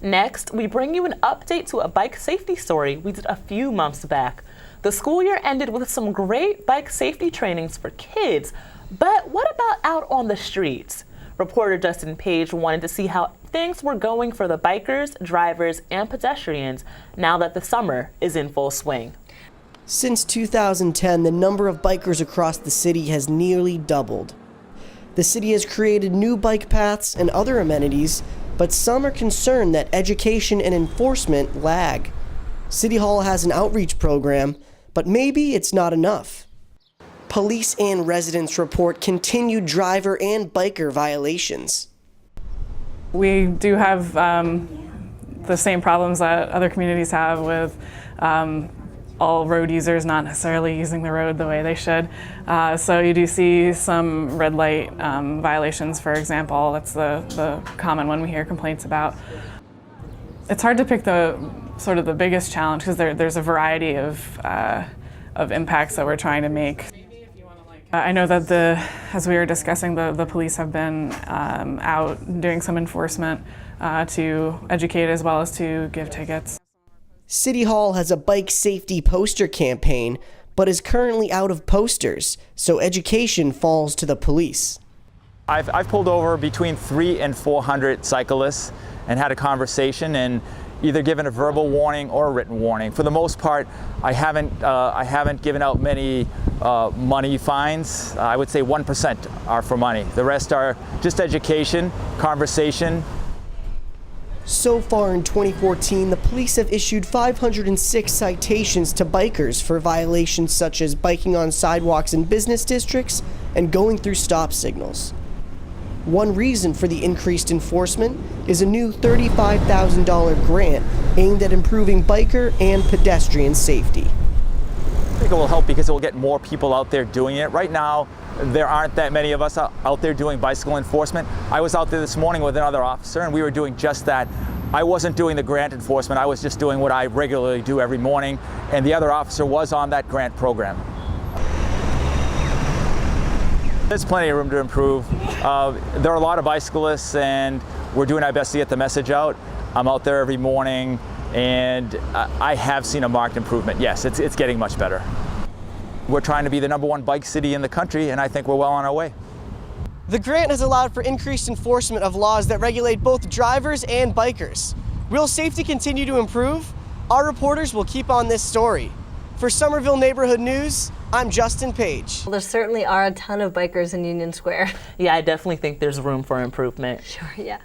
Next, we bring you an update to a bike safety story we did a few months back. The school year ended with some great bike safety trainings for kids, but what about out on the streets? Reporter Justin Page wanted to see how things were going for the bikers, drivers, and pedestrians now that the summer is in full swing. Since 2010, the number of bikers across the city has nearly doubled. The city has created new bike paths and other amenities, but some are concerned that education and enforcement lag. City Hall has an outreach program, but maybe it's not enough. Police and residents report continued driver and biker violations. We do have the same problems that other communities have with all road users not necessarily using the road the way they should. So you do see some red light violations, for example. That's the common one we hear complaints about. It's hard to pick the biggest challenge because there's a variety of impacts that we're trying to make. I know that as we were discussing, the police have been out doing some enforcement to educate as well as to give tickets. City Hall has a bike safety poster campaign, but is currently out of posters, so education falls to the police. I've pulled over between 300 and 400 cyclists and had a conversation and either given a verbal warning or a written warning. For the most part, I haven't given out many money fines. I would say 1% are for money. The rest are just education, conversation. So far in 2014, the police have issued 506 citations to bikers for violations such as biking on sidewalks in business districts and going through stop signals. One reason for the increased enforcement is a new $35,000 grant aimed at improving biker and pedestrian safety. I think it will help because it will get more people out there doing it. Right now, there aren't that many of us out there doing bicycle enforcement. I was out there this morning with another officer and we were doing just that. I wasn't doing the grant enforcement, I was just doing what I regularly do every morning, and the other officer was on that grant program. There's plenty of room to improve. There are a lot of bicyclists and we're doing our best to get the message out. I'm out there every morning and I have seen a marked improvement. Yes, it's getting much better. We're trying to be the #1 bike city in the country and I think we're well on our way. The grant has allowed for increased enforcement of laws that regulate both drivers and bikers. Will safety continue to improve? Our reporters will keep on this story. For Somerville Neighborhood News, I'm Justin Page. Well, there certainly are a ton of bikers in Union Square. Yeah, I definitely think there's room for improvement. Sure, yeah.